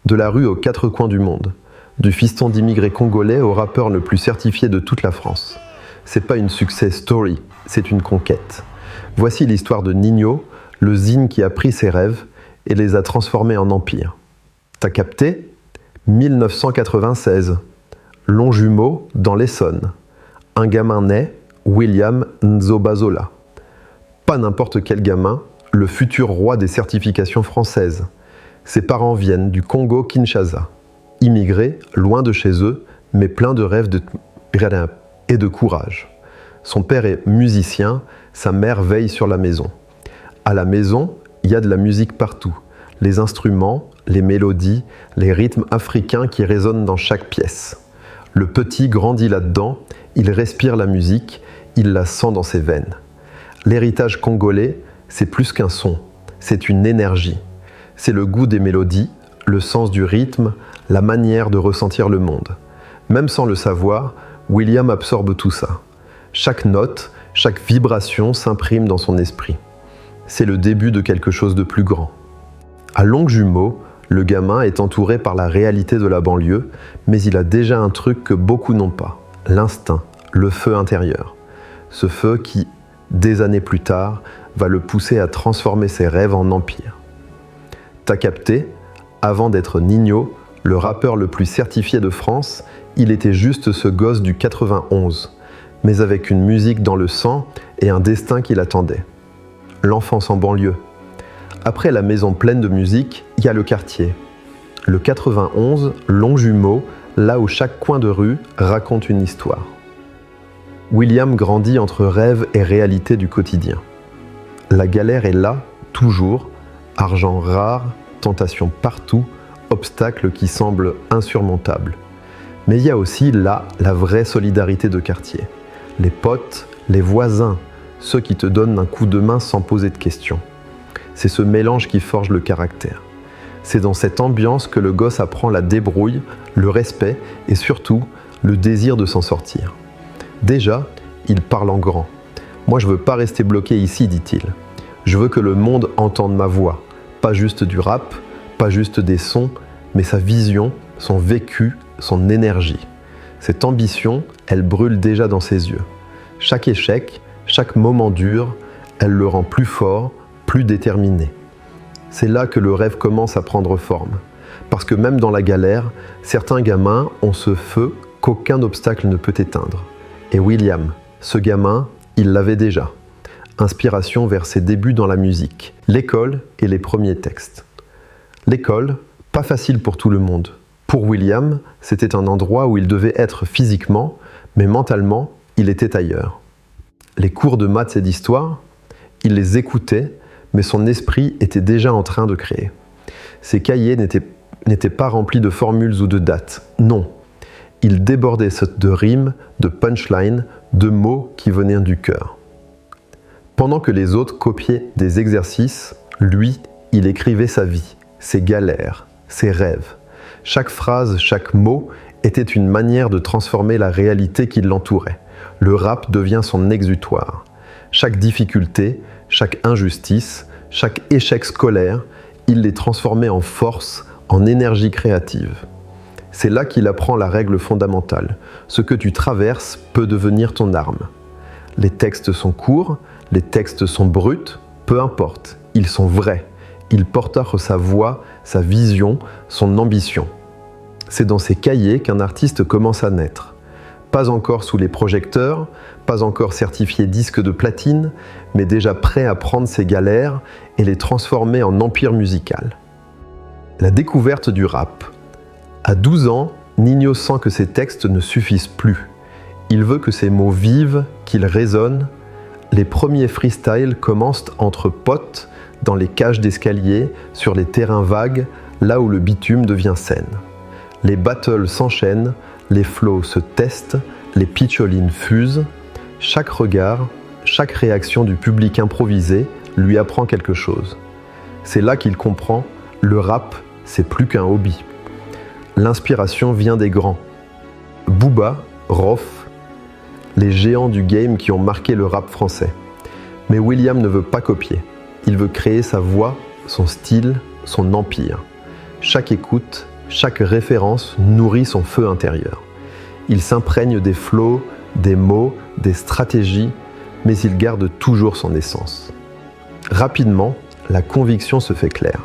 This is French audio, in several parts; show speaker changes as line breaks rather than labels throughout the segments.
De la rue aux quatre coins du monde. Du fiston d'immigrés congolais au rappeur le plus certifié de toute la France. C'est pas une success story, c'est une conquête. Voici l'histoire de Ninho, le zine qui a pris ses rêves et les a transformés en empire. T'as capté ? 1996. Longjumeau, dans l'Essonne. Un gamin naît, William Nzobazola. Pas n'importe quel gamin, le futur roi des certifications françaises. Ses parents viennent du Congo-Kinshasa. Immigrés, loin de chez eux, mais pleins de rêves et de courage. Son père est musicien, sa mère veille sur la maison. À la maison, il y a de la musique partout. Les instruments, les mélodies, les rythmes africains qui résonnent dans chaque pièce. Le petit grandit là-dedans, il respire la musique, il la sent dans ses veines. L'héritage congolais, c'est plus qu'un son, c'est une énergie. C'est le goût des mélodies, le sens du rythme, la manière de ressentir le monde. Même sans le savoir, William absorbe tout ça. Chaque note, chaque vibration s'imprime dans son esprit. C'est le début de quelque chose de plus grand. À Longjumeau, le gamin est entouré par la réalité de la banlieue, mais il a déjà un truc que beaucoup n'ont pas, l'instinct, le feu intérieur. Ce feu qui, des années plus tard, va le pousser à transformer ses rêves en empire. T'as capté ? Avant d'être Ninho, le rappeur le plus certifié de France, il était juste ce gosse du 91, mais avec une musique dans le sang et un destin qui l'attendait. L'enfance en banlieue. Après la maison pleine de musique, il y a le quartier. Le 91, Longjumeau, là où chaque coin de rue raconte une histoire. William grandit entre rêve et réalité du quotidien. La galère est là, toujours, argent rare, tentation partout, obstacles qui semblent insurmontables. Mais il y a aussi là la vraie solidarité de quartier. Les potes, les voisins, ceux qui te donnent un coup de main sans poser de questions. C'est ce mélange qui forge le caractère. C'est dans cette ambiance que le gosse apprend la débrouille, le respect et surtout le désir de s'en sortir. Déjà, il parle en grand. Moi, je veux pas rester bloqué ici, dit-il. Je veux que le monde entende ma voix. Pas juste du rap, pas juste des sons, mais sa vision, son vécu, son énergie. Cette ambition, elle brûle déjà dans ses yeux. Chaque échec, chaque moment dur, elle le rend plus fort, plus déterminé. C'est là que le rêve commence à prendre forme. Parce que même dans la galère, certains gamins ont ce feu qu'aucun obstacle ne peut éteindre. Et William, ce gamin, il l'avait déjà. Inspiration vers ses débuts dans la musique, l'école et les premiers textes. L'école, pas facile pour tout le monde. Pour William, c'était un endroit où il devait être physiquement, mais mentalement, il était ailleurs. Les cours de maths et d'histoire, il les écoutait, mais son esprit était déjà en train de créer. Ses cahiers n'étaient pas remplis de formules ou de dates, non. Ils débordaient de rimes, de punchlines, de mots qui venaient du cœur. Pendant que les autres copiaient des exercices, lui, il écrivait sa vie, ses galères, ses rêves. Chaque phrase, chaque mot était une manière de transformer la réalité qui l'entourait. Le rap devient son exutoire. Chaque difficulté, chaque injustice, chaque échec scolaire, il les transformait en force, en énergie créative. C'est là qu'il apprend la règle fondamentale. Ce que tu traverses peut devenir ton arme. Les textes sont courts, les textes sont bruts, peu importe, ils sont vrais. Ils portent sa voix, sa vision, son ambition. C'est dans ces cahiers qu'un artiste commence à naître. Pas encore sous les projecteurs, pas encore certifié disque de platine, mais déjà prêt à prendre ses galères et les transformer en empire musical. La découverte du rap. À 12 ans, Ninho sent que ses textes ne suffisent plus. Il veut que ses mots vivent, qu'ils résonnent. Les premiers freestyles commencent entre potes, dans les cages d'escalier, sur les terrains vagues, là où le bitume devient scène. Les battles s'enchaînent, les flows se testent, les pitcholines fusent. Chaque regard, chaque réaction du public improvisé lui apprend quelque chose. C'est là qu'il comprend, le rap, c'est plus qu'un hobby. L'inspiration vient des grands. Booba, Rof, les géants du game qui ont marqué le rap français. Mais William ne veut pas copier. Il veut créer sa voix, son style, son empire. Chaque écoute, Chaque référence nourrit son feu intérieur. Il s'imprègne des flots, des mots, des stratégies, mais il garde toujours son essence. Rapidement, la conviction se fait claire.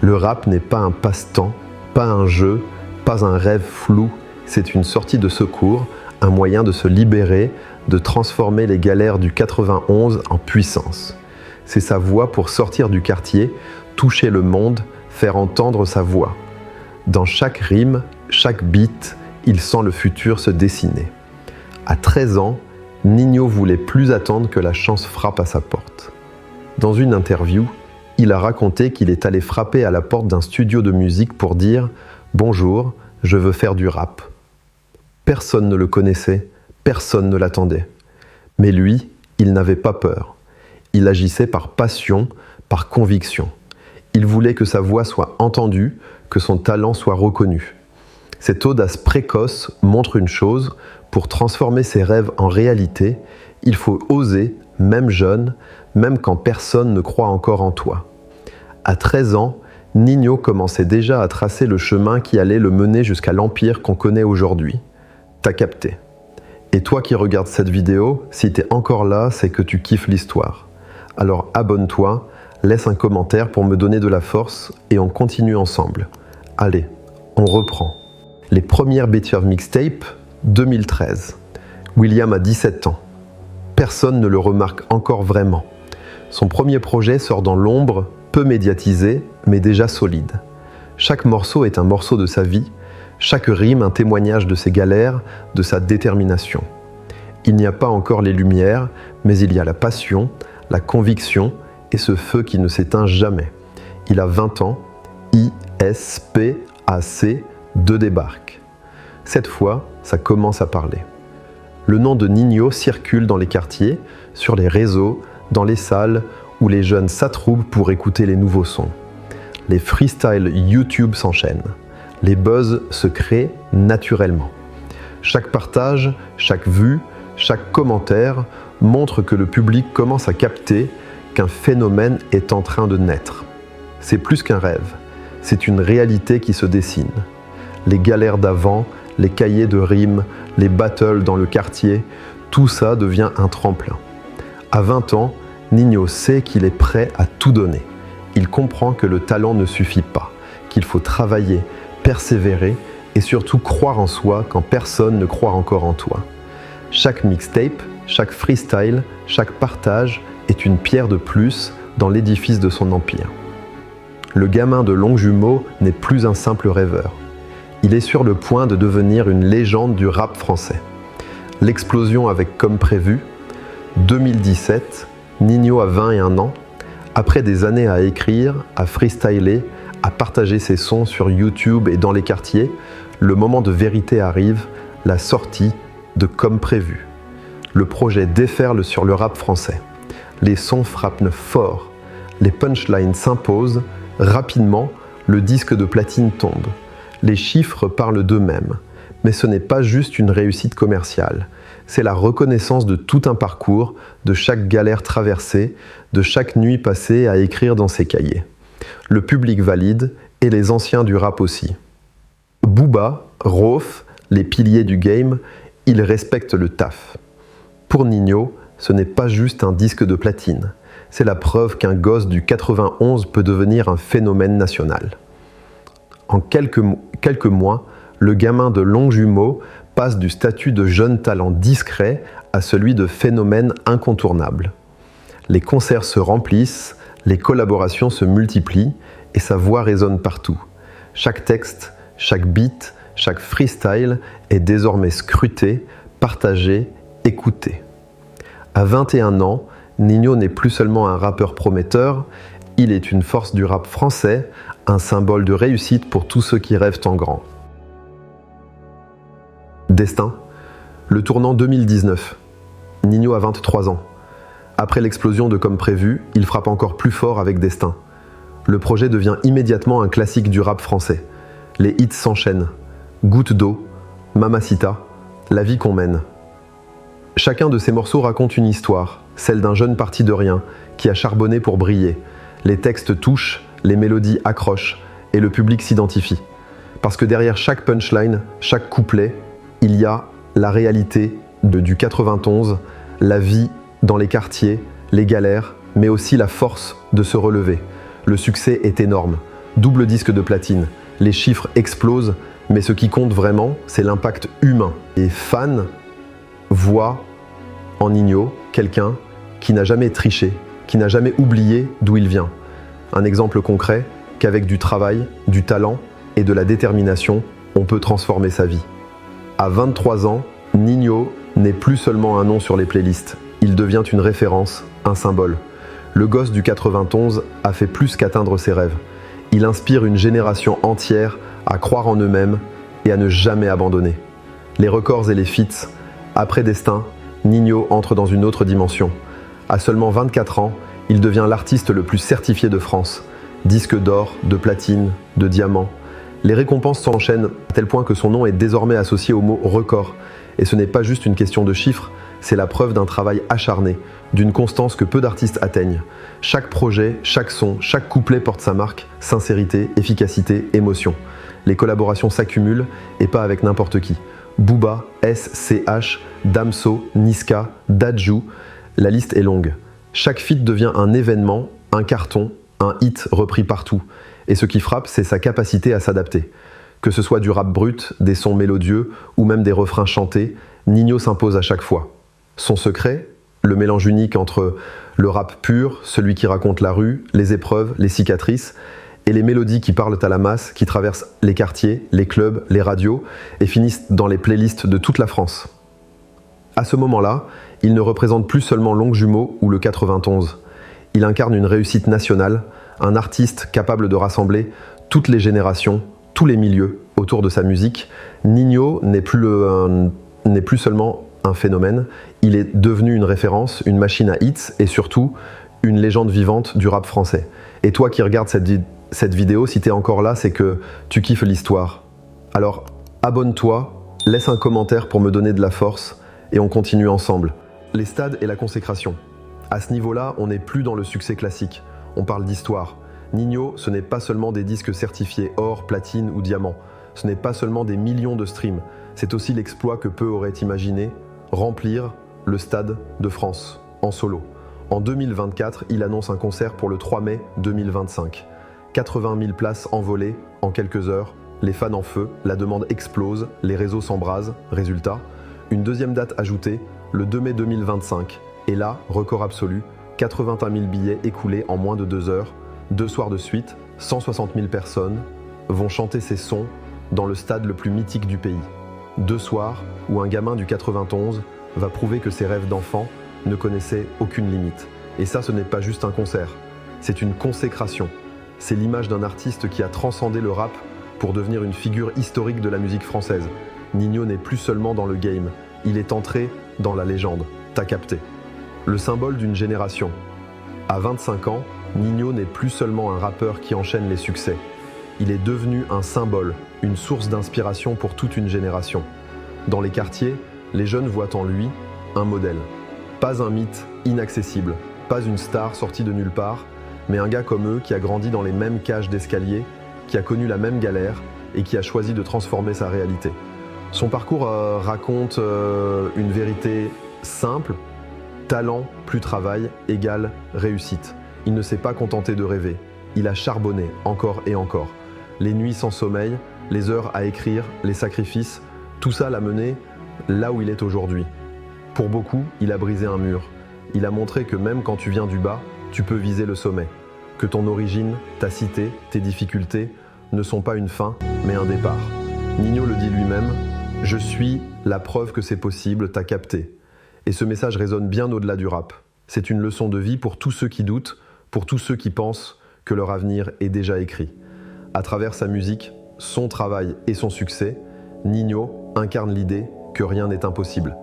Le rap n'est pas un passe-temps, pas un jeu, pas un rêve flou, c'est une sortie de secours, un moyen de se libérer, de transformer les galères du 91 en puissance. C'est sa voix pour sortir du quartier, toucher le monde, faire entendre sa voix. Dans chaque rime, chaque beat, il sent le futur se dessiner. À 13 ans, Ninho voulait plus attendre que la chance frappe à sa porte. Dans une interview, il a raconté qu'il est allé frapper à la porte d'un studio de musique pour dire « Bonjour, je veux faire du rap ». Personne ne le connaissait, personne ne l'attendait. Mais lui, il n'avait pas peur. Il agissait par passion, par conviction. Il voulait que sa voix soit entendue, que son talent soit reconnu. Cette audace précoce montre une chose, pour transformer ses rêves en réalité, il faut oser, même jeune, même quand personne ne croit encore en toi. À 13 ans, Ninho commençait déjà à tracer le chemin qui allait le mener jusqu'à l'empire qu'on connaît aujourd'hui. T'as capté. Et toi qui regardes cette vidéo, si t'es encore là, c'est que tu kiffes l'histoire. Alors abonne-toi, laisse un commentaire pour me donner de la force et on continue ensemble. Allez, on reprend. Les premières Betterve mixtapes, 2013. William a 17 ans. Personne ne le remarque encore vraiment. Son premier projet sort dans l'ombre, peu médiatisé, mais déjà solide. Chaque morceau est un morceau de sa vie, chaque rime un témoignage de ses galères, de sa détermination. Il n'y a pas encore les lumières, mais il y a la passion, la conviction et ce feu qui ne s'éteint jamais. Il a 20 ans, ISPAC 2 débarque. Cette fois, ça commence à parler. Le nom de Ninho circule dans les quartiers, sur les réseaux, dans les salles où les jeunes s'attroupent pour écouter les nouveaux sons. Les freestyles YouTube s'enchaînent. Les buzz se créent naturellement. Chaque partage, chaque vue, chaque commentaire montre que le public commence à capter qu'un phénomène est en train de naître. C'est plus qu'un rêve, c'est une réalité qui se dessine. Les galères d'avant, les cahiers de rimes, les battles dans le quartier, tout ça devient un tremplin. À 20 ans, Ninho sait qu'il est prêt à tout donner. Il comprend que le talent ne suffit pas, qu'il faut travailler, persévérer et surtout croire en soi quand personne ne croit encore en toi. Chaque mixtape, chaque freestyle, chaque partage est une pierre de plus dans l'édifice de son empire. Le gamin de Longjumeau n'est plus un simple rêveur. Il est sur le point de devenir une légende du rap français. L'explosion avec Comme Prévu, 2017, Ninho a 21 ans. Après des années à écrire, à freestyler, à partager ses sons sur YouTube et dans les quartiers, le moment de vérité arrive, la sortie de Comme Prévu. Le projet déferle sur le rap français. Les sons frappent fort, les punchlines s'imposent, rapidement, le disque de platine tombe. Les chiffres parlent d'eux-mêmes, mais ce n'est pas juste une réussite commerciale. C'est la reconnaissance de tout un parcours, de chaque galère traversée, de chaque nuit passée à écrire dans ses cahiers. Le public valide et les anciens du rap aussi. Booba, Rof, les piliers du game, ils respectent le taf. Pour Ninho, ce n'est pas juste un disque de platine. C'est la preuve qu'un gosse du 91 peut devenir un phénomène national. En quelques mois, le gamin de Longjumeau passe du statut de jeune talent discret à celui de phénomène incontournable. Les concerts se remplissent, les collaborations se multiplient et sa voix résonne partout. Chaque texte, chaque beat, chaque freestyle est désormais scruté, partagé, écouté. À 21 ans, Ninho n'est plus seulement un rappeur prometteur, il est une force du rap français, un symbole de réussite pour tous ceux qui rêvent en grand. Destin, le tournant 2019. Ninho a 23 ans. Après l'explosion de Comme Prévu, il frappe encore plus fort avec Destin. Le projet devient immédiatement un classique du rap français. Les hits s'enchaînent. Goutte d'eau, Mamacita, La vie qu'on mène. Chacun de ces morceaux raconte une histoire, celle d'un jeune parti de rien, qui a charbonné pour briller. Les textes touchent, les mélodies accrochent, et le public s'identifie. Parce que derrière chaque punchline, chaque couplet, il y a la réalité du 91, la vie dans les quartiers, les galères, mais aussi la force de se relever. Le succès est énorme. Double disque de platine. Les chiffres explosent, mais ce qui compte vraiment, c'est l'impact humain. Les fans voient en Ninho quelqu'un qui n'a jamais triché, qui n'a jamais oublié d'où il vient. Un exemple concret qu'avec du travail, du talent et de la détermination, on peut transformer sa vie. À 23 ans, Ninho n'est plus seulement un nom sur les playlists, il devient une référence, un symbole. Le gosse du 91 a fait plus qu'atteindre ses rêves. Il inspire une génération entière à croire en eux-mêmes et à ne jamais abandonner. Les records et les feats, après Destin, Ninho entre dans une autre dimension. À seulement 24 ans, il devient l'artiste le plus certifié de France. Disque d'or, de platine, de diamant. Les récompenses s'enchaînent à tel point que son nom est désormais associé au mot record. Et ce n'est pas juste une question de chiffres, c'est la preuve d'un travail acharné, d'une constance que peu d'artistes atteignent. Chaque projet, chaque son, chaque couplet porte sa marque, sincérité, efficacité, émotion. Les collaborations s'accumulent et pas avec n'importe qui. Booba, SCH, Damso, Niska, Dadju, la liste est longue. Chaque feat devient un événement, un carton, un hit repris partout. Et ce qui frappe, c'est sa capacité à s'adapter. Que ce soit du rap brut, des sons mélodieux ou même des refrains chantés, Ninho s'impose à chaque fois. Son secret, le mélange unique entre le rap pur, celui qui raconte la rue, les épreuves, les cicatrices, et les mélodies qui parlent à la masse, qui traversent les quartiers, les clubs, les radios, et finissent dans les playlists de toute la France. À ce moment-là, il ne représente plus seulement Longjumeau ou le 91. Il incarne une réussite nationale, un artiste capable de rassembler toutes les générations, tous les milieux autour de sa musique. Ninho n'est plus seulement un phénomène, il est devenu une référence, une machine à hits et surtout une légende vivante du rap français. Et toi qui regardes cette vidéo, si tu es encore là, c'est que tu kiffes l'histoire. Alors abonne-toi, laisse un commentaire pour me donner de la force et on continue ensemble. Les stades et la consécration. À ce niveau-là, on n'est plus dans le succès classique, on parle d'histoire. Ninho, ce n'est pas seulement des disques certifiés or, platine ou diamant. Ce n'est pas seulement des millions de streams. C'est aussi l'exploit que peu auraient imaginé, remplir le Stade de France, en solo. En 2024, il annonce un concert pour le 3 mai 2025. 80 000 places envolées en quelques heures, les fans en feu, la demande explose, les réseaux s'embrasent. Résultat, une deuxième date ajoutée, le 2 mai 2025. Et là, record absolu, 81 000 billets écoulés en moins de 2 heures. 2 soirs de suite, 160 000 personnes vont chanter ces sons dans le stade le plus mythique du pays. 2 soirs où un gamin du 91 va prouver que ses rêves d'enfant ne connaissaient aucune limite. Et ça, ce n'est pas juste un concert, c'est une consécration. C'est l'image d'un artiste qui a transcendé le rap pour devenir une figure historique de la musique française. Ninho n'est plus seulement dans le game, il est entré dans la légende. T'as capté. Le symbole d'une génération. À 25 ans, Ninho n'est plus seulement un rappeur qui enchaîne les succès. Il est devenu un symbole, une source d'inspiration pour toute une génération. Dans les quartiers, les jeunes voient en lui un modèle. Pas un mythe inaccessible, pas une star sortie de nulle part, mais un gars comme eux qui a grandi dans les mêmes cages d'escalier, qui a connu la même galère et qui a choisi de transformer sa réalité. Son parcours raconte une vérité simple, talent plus travail égale réussite. Il ne s'est pas contenté de rêver, il a charbonné encore et encore. Les nuits sans sommeil, les heures à écrire, les sacrifices, tout ça l'a mené là où il est aujourd'hui. Pour beaucoup, il a brisé un mur. Il a montré que même quand tu viens du bas, tu peux viser le sommet. Que ton origine, ta cité, tes difficultés ne sont pas une fin, mais un départ. Ninho le dit lui-même, « Je suis la preuve que c'est possible, t'as capté ». Et ce message résonne bien au-delà du rap. C'est une leçon de vie pour tous ceux qui doutent, pour tous ceux qui pensent que leur avenir est déjà écrit. À travers sa musique, son travail et son succès, Ninho incarne l'idée que rien n'est impossible.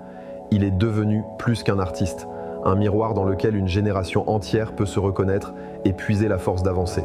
Il est devenu plus qu'un artiste, un miroir dans lequel une génération entière peut se reconnaître et puiser la force d'avancer.